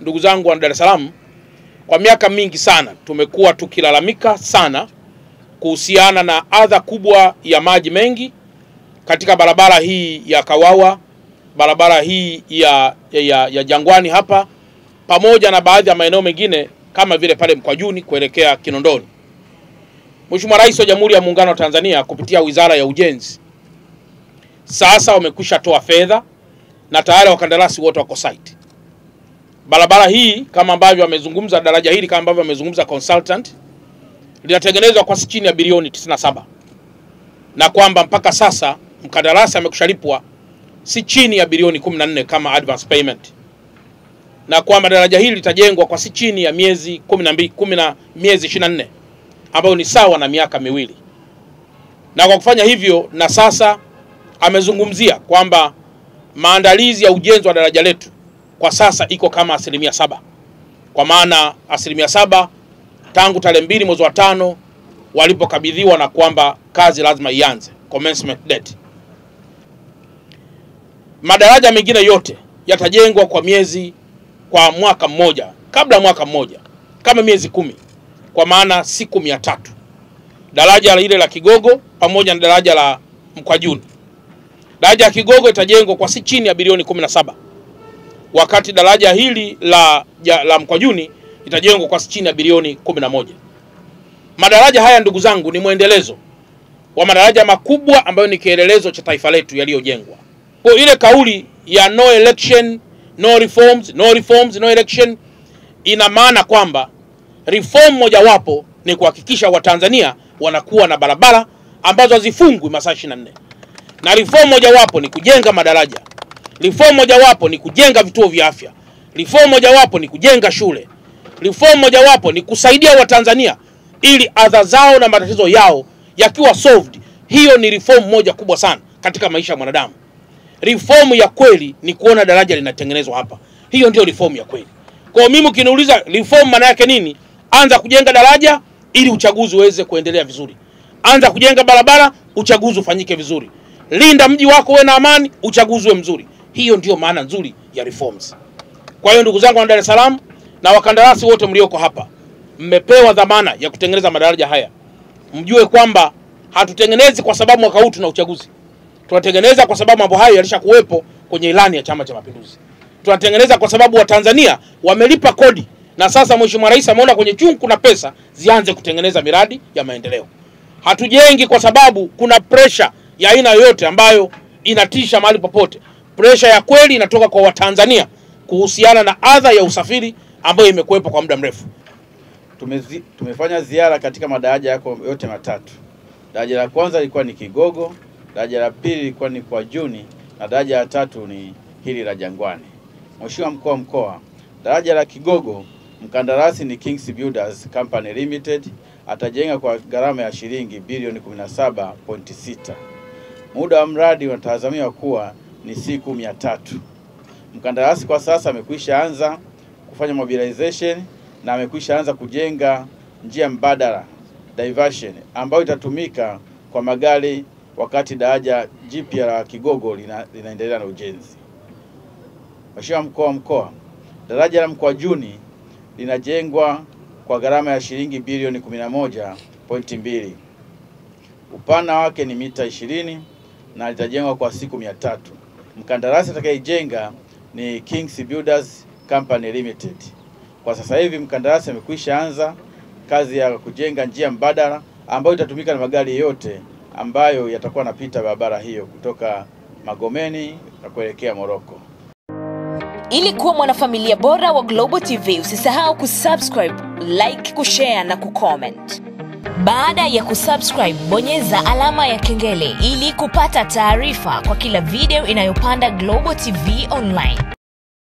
ndugu zangu wa Dar es Salaam, kwa miaka mingi sana tumekuwa tukilalamika sana kuhusiana na adha kubwa ya maji mengi katika barabara hii ya Kawawa, barabara hii ya Jangwani hapa, pamoja na baadhi ya maeneo mengine kama vile pale Mkwajuni kuelekea Kinondoni. Mheshimiwa Rais wa Jamhuri ya Muungano wa Tanzania kupitia Wizara ya Ujenzi sasa wamekwisha toa fedha na tayari wakandarasi wote wako site. Barabara hii kama ambavyo wamezungumza, daraja hili kama ambavyo wamezungumza consultant, linatengenezwa kwa chini ya bilioni 97. Na kwamba mpaka sasa mkandarasi amekushalipwa si chini ya bilioni 14 kama advance payment. Na kwamba daraja hili litajengwa kwa si chini ya miezi 24 ambayo ni sawa na miaka miwili. Na kwa kufanya hivyo, na sasa amezungumzia kwamba maandalizi ya ujenzi wa daraja letu kwa sasa iko kama 7%. Kwa maana 7% tangu tarehe 2 mwezi wa 5 walipokabidhiwa, na kwamba kazi lazima ianze, commencement date. Madaraja mengine yote yatajengwa kwa mwaka mmoja, kabla mwaka mmoja, kama miezi 10, kwa maana siku 300. Daraja ile la Kigogo pamoja na daraja la Mkwajuni. Daraja la Kigogo itajengwa kwa si chini ya bilioni 17. Wakati daraja hili la Mkwajuni itajengwa kwa si chini ya bilioni 11. Madaraja haya ndugu zangu ni muendelezo wa madaraja makubwa ambayo ni kielelezo cha taifa letu yaliyojengwa. Kwa ile kauli ya no election, no reforms, no reforms, no election, ina maana kwamba reform mojawapo ni kuhakikisha Watanzania wanakuwa na barabara ambazo hazifungwi masaa 24. Na reform mojawapo ni kujenga madaraja. Reform mojawapo ni kujenga vituo vya afya. Reform mojawapo ni kujenga shule. Reform mojawapo ni kusaidia Watanzania ili adha zao na matatizo yao yakiwa solved. Hiyo ni reform moja kubwa sana katika maisha ya mwanadamu. Reform ya kweli ni kuona daraja linatengenezwa hapa. Hiyo ndio reform ya kweli. Kwa mimi ukiniuliza reform maana yake nini? Anza kujenga daraja ili uchaguzi uweze kuendelea vizuri. Anza kujenga barabara, uchaguzi ufanyike vizuri. Linda mji wako uwe na amani, uchaguzi uwe mzuri. Hiyo ndio maana nzuri ya reforms. Kwa hiyo ndugu zangu wa Dar es Salaam na wakandarasi wote mlioko hapa, mmepewa dhamana ya kutengeneza madaraja haya. Mjue kwamba hatutengenezi kwa sababu mwaka huu tuna uchaguzi. Tunatengeneza kwa sababu mambo hayo yalishakuwepo kwenye ilani ya Chama cha Mapinduzi. Tunatengeneza kwa sababu Watanzania wamelipa kodi, na sasa Mheshimiwa Rais ameona kwenye chungu kuna pesa zianze kutengeneza miradi ya maendeleo. Hatujengi kwa sababu kuna pressure ya aina yoyote ambayo inatisha mahali popote. Pressure ya kweli inatoka kwa Watanzania kuhusiana na adha ya usafiri ambayo imekuwepo kwa muda mrefu. Tumefanya ziara katika madaraja yako yote matatu. Daraja la kwanza lilikuwa ni Kigogo, daraja la pili lilikuwa ni Mkwajuni, na daraja la tatu ni hili la Jangwani. Mheshimiwa Mkuu wa Mkoa, daraja la Kigogo mkandarasi ni Kings Builders Company Limited, atajenga kwa gharama ya shilingi bilioni 17.6. Muda wa mradi unatazamiwa kuwa ni siku 300. Mkandarasi kwa sasa amekwisha anza kufanya mobilization na amekwisha anza kujenga njia mbadala diversion ambayo itatumika kwa magari wakati daraja jipya la Kigogo linaendelea na ujenzi. Mheshimiwa Mkuu wa Mkoa, daraja la Mkwajuni linajengwa kwa gharama ya shilingi bilioni 11.2. Upana wake ni mita 20 na litajengwa kwa siku 300. Mkandarasi atakayejenga ni Kings Builders Company Limited. Kwa sasa hivi mkandarasi amekwisha anza kazi ya kujenga njia mbadala ambayo itatumika na magari yote ambayo yatakuwa yanapita barabara hiyo kutoka Magomeni na kuelekea Moroko. Ili kuwa mwanafamilia bora wa Global TV, usisahau kusubscribe, like, kushare na kucomment. Baada ya kusubscribe, bonyeza alama ya kengele ili kupata taarifa kwa kila video inayopanda Global TV Online.